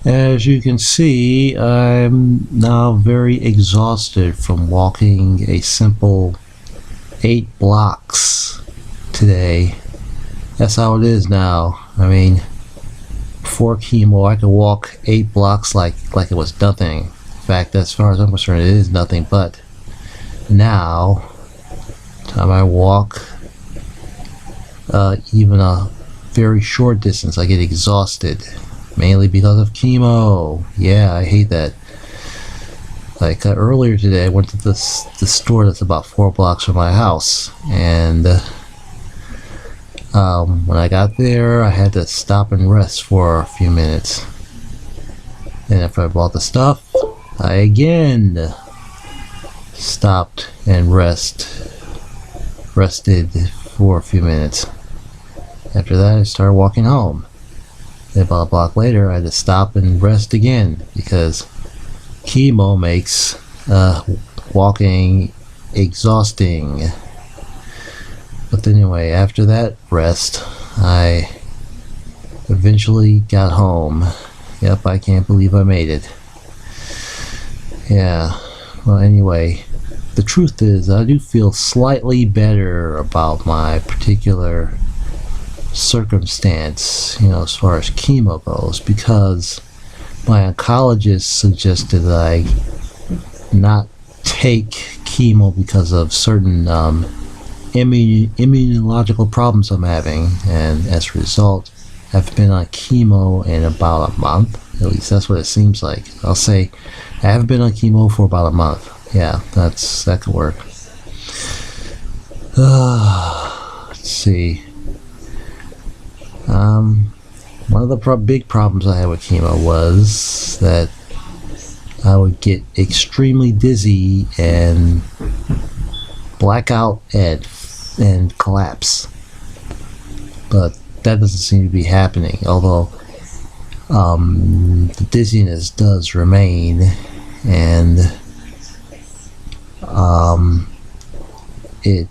As you can see, I'm now very exhausted from walking a simple 8 blocks today. That's how it is now. I mean, before chemo, I could walk 8 blocks like it was nothing. In fact, as far as I'm concerned, it is nothing. But now, time I walk even a very short distance, I get exhausted. Mainly because of chemo. Yeah, I hate that. Like earlier today, I went to the store that's about 4 blocks from my house, and when I got there, I had to stop and rest for a few minutes. And after I bought the stuff, I again stopped and rested for a few minutes. After that, I started walking home. Then about a block later, I had to stop and rest again because chemo makes walking exhausting. But anyway, after that rest, I eventually got home. Yep, I can't believe I made it. Yeah, well anyway, the truth is I do feel slightly better about my particular circumstance, as far as chemo goes, because my oncologist suggested that I not take chemo because of certain immunological problems I'm having, and as a result, I've been on chemo in about a month. At least that's what it seems like. I'll say I haven't been on chemo for about a month. Yeah, that could work. Let's see. One of the big problems I had with chemo was that I would get extremely dizzy and black out and collapse. But that doesn't seem to be happening, although the dizziness does remain, and it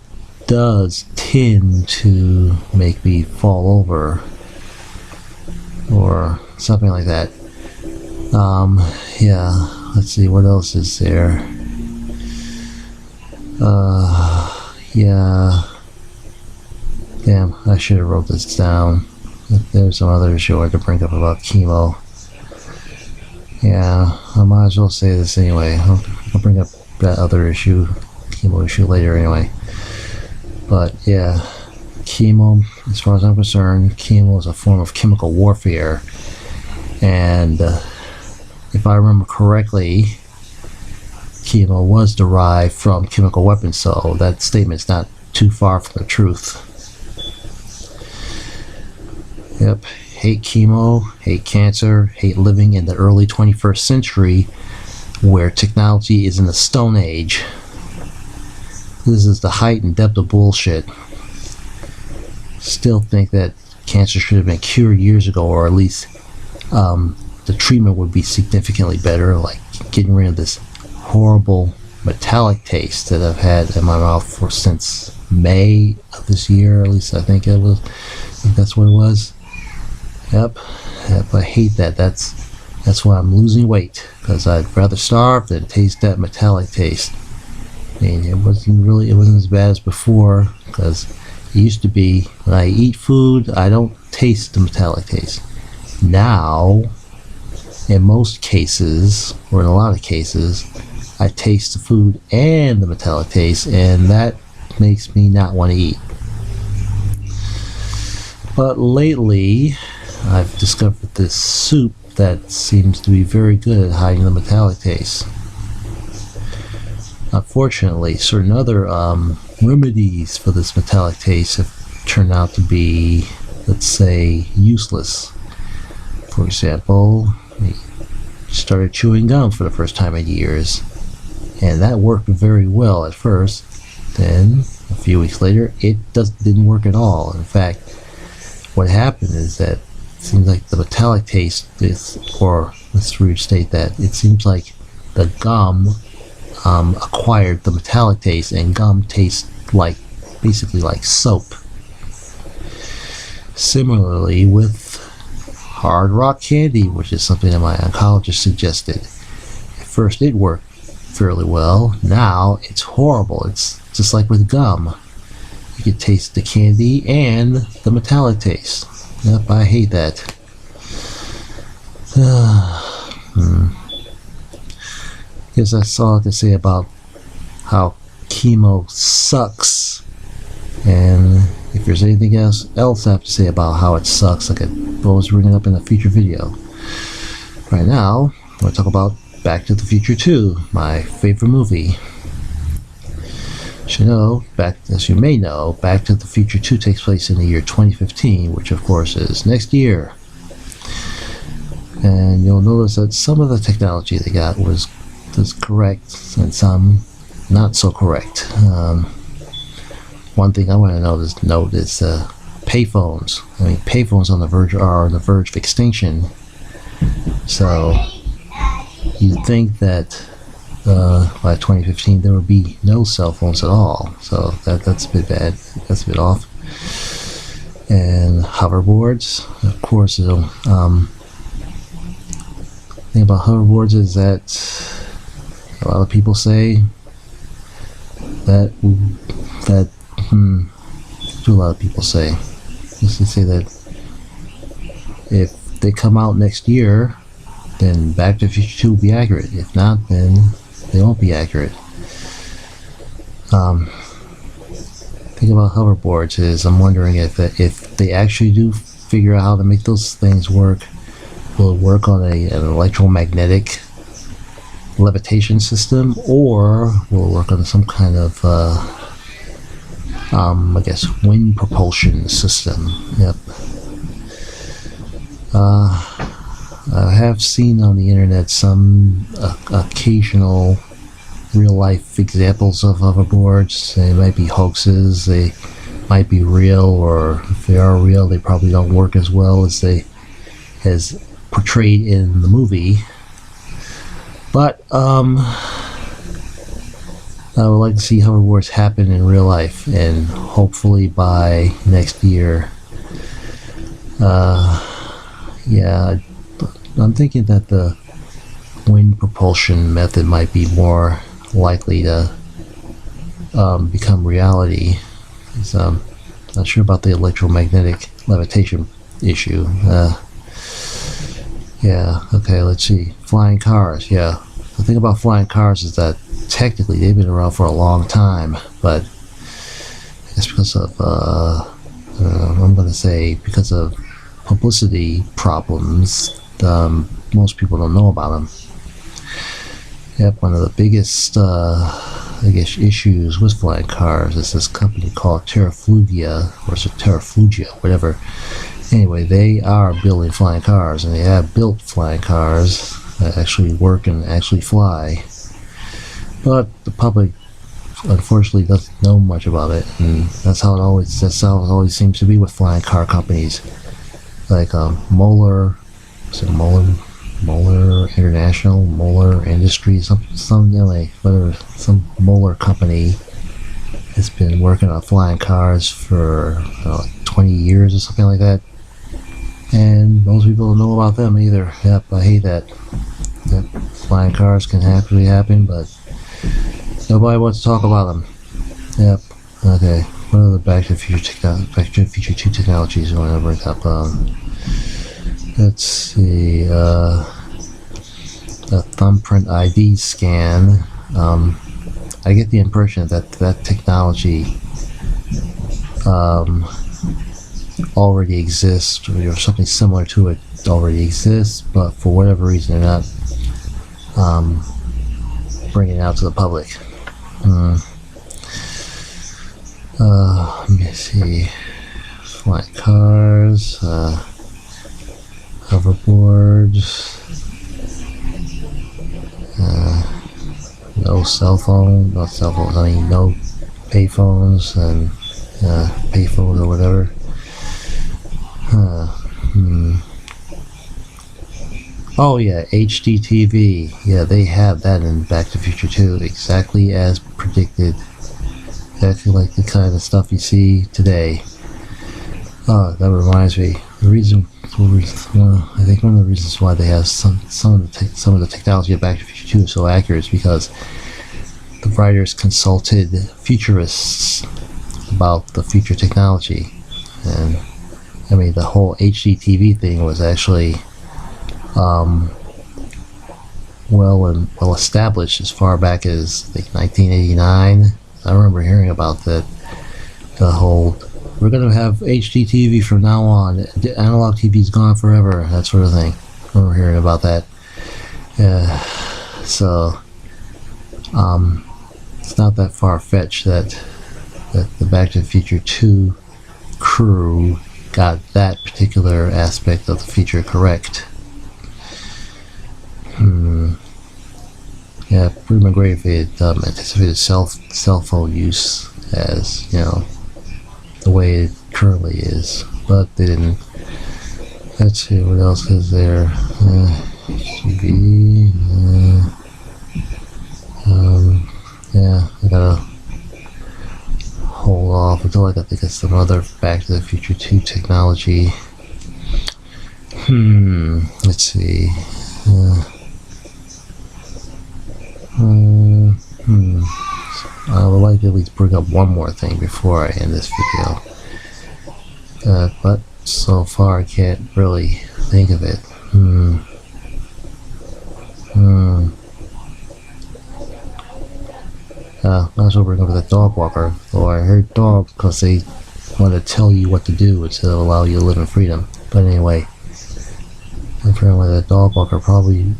does tend to make me fall over or something like that. Yeah, let's see, what else is there? Yeah, damn, I should have wrote this down. There's some other issue I could bring up about chemo. Yeah, I might as well say this anyway. I'll bring up that other issue, chemo issue, later anyway. But yeah, chemo, as far as I'm concerned, chemo is a form of chemical warfare. And if I remember correctly, chemo was derived from chemical weapons, so that statement's not too far from the truth. Yep, hate chemo, hate cancer, hate living in the early 21st century where technology is in the Stone Age. This is the height and depth of bullshit. Still think that cancer should have been cured years ago, or at least the treatment would be significantly better, like getting rid of this horrible metallic taste that I've had in my mouth since May of this year. At least I think that's what it was. Yep, I hate that. That's why I'm losing weight, because I'd rather starve than taste that metallic taste. I mean, it wasn't as bad as before, because it used to be when I eat food, I don't taste the metallic taste. Now, in most cases, or in a lot of cases, I taste the food and the metallic taste, and that makes me not want to eat. But lately, I've discovered this soup that seems to be very good at hiding the metallic taste. Unfortunately, certain other remedies for this metallic taste have turned out to be, let's say, useless. For example, I started chewing gum for the first time in years, and that worked very well at first. Then, a few weeks later, it didn't work at all. In fact, what happened is that it seems like the metallic taste is, or let's restate that, it seems like the gum acquired the metallic taste, and gum tastes basically like soap. Similarly with hard rock candy, which is something that my oncologist suggested. At first it worked fairly well. Now it's horrible. It's just like with gum. You can taste the candy and the metallic taste. Yep, I hate that. Guess that's all I can say about how chemo sucks. And if there's anything else I have to say about how it sucks, I could always bring it up in a future video. Right now, I'm going to talk about Back to the Future 2, my favorite movie. As you may know, Back to the Future 2 takes place in the year 2015, which of course is next year. And you'll notice that some of the technology they got was correct and some not so correct. One thing I want to note is payphones. I mean, payphones are on the verge of extinction. So you'd think that by 2015 there would be no cell phones at all. So that's a bit bad. That's a bit off. And hoverboards, of course. The thing about hoverboards is that a lot of people say that a lot of people say. Just to say that if they come out next year, then Back to the Future 2 will be accurate. If not, then they won't be accurate. Thing about hoverboards is I'm wondering if they actually do figure out how to make those things work, will it work on an electromagnetic levitation system, or will it work on some kind of I guess wind propulsion system? Yep. I have seen on the internet some occasional real life examples of hoverboards. They might be hoaxes, they might be real, or if they are real, they probably don't work as well as portrayed in the movie. But I would like to see hoverboards happen in real life, and hopefully by next year. Yeah, I'm thinking that the wind propulsion method might be more likely to become reality. I'm not sure about the electromagnetic levitation issue. Yeah, okay, let's see. Flying cars, yeah. The thing about flying cars is that technically they've been around for a long time, but it's because of, I'm going to say, because of publicity problems, most people don't know about them. Yep, one of the biggest, I guess, issues with flying cars is this company called Terraflugia, or is it Terraflugia, whatever. Anyway, they are building flying cars, and they have built flying cars that actually work and actually fly. But the public, unfortunately, doesn't know much about it, and that's how it always seems to be with flying car companies, like Moeller International, Moeller Industries, something like whatever, some Moeller company has been working on flying cars for 20 years or something like that. And most people don't know about them either. Yep, I hate that. Yep, flying cars can actually happen, but nobody wants to talk about them. Yep. Okay. What are the Back to the Future 2 technologies I want to bring up? Let's see. A thumbprint ID scan. I get the impression that technology already exists, or something similar to it already exists, but for whatever reason they're not bringing it out to the public. Let me see. Flying cars, hoverboards, no payphones and payphones or whatever. Oh yeah, HDTV. Yeah, they have that in Back to the Future 2, exactly as predicted. Exactly like the kind of stuff you see today. Oh, that reminds me. the reason I think one of the reasons why they have some of the technology of Back to the Future 2 is so accurate is because the writers consulted futurists about the future technology. And I mean, the whole HD TV thing was actually well established as far back as I think 1989. I remember hearing about that. The whole, we're going to have HD TV from now on. Analog TV's gone forever. That sort of thing. I remember hearing about that. So it's not that far-fetched that the Back to the Future 2 crew got that particular aspect of the feature correct. Yeah, it would have been great if they had anticipated cell phone use as, the way it currently is, but they didn't. Let's see, what else is there? TV. Yeah, I gotta hold off until I think of some other Back to the Future 2 technology. Let's see. I would like to at least bring up one more thing before I end this video. But so far I can't really think of it. Might as well bring over the dog walker. Though I heard dog because they want to tell you what to do instead of allow you to live in freedom. But anyway, apparently the dog walker probably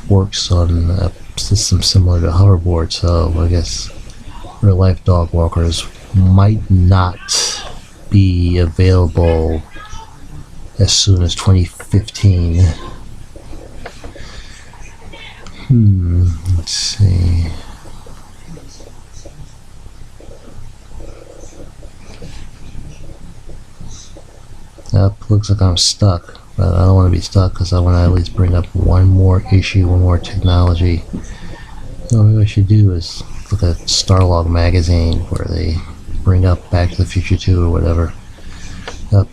works on a system similar to hoverboard, so I guess real life dog walkers might not be available as soon as 2015. Let's see. Looks like I'm stuck, but I don't want to be stuck because I want to at least bring up one more issue, one more technology. What I should do is look at Starlog magazine where they bring up Back to the Future 2 or whatever.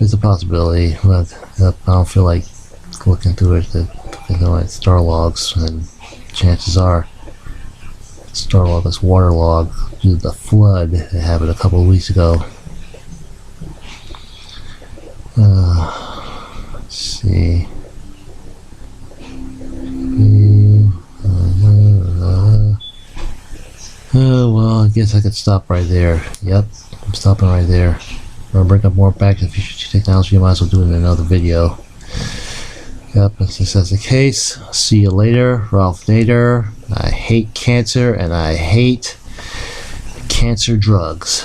It's a possibility, but I don't feel like looking through it at Starlogs, and chances are Starlog is waterlogged due to the flood that happened a couple of weeks ago. Let's see. Well, I guess I could stop right there. Yep, I'm stopping right there. I'm gonna bring up more Back to the Future technology. I might as well do it in another video. Yep, and since that's the case, see you later. Ralph Nader. I hate cancer and I hate cancer drugs.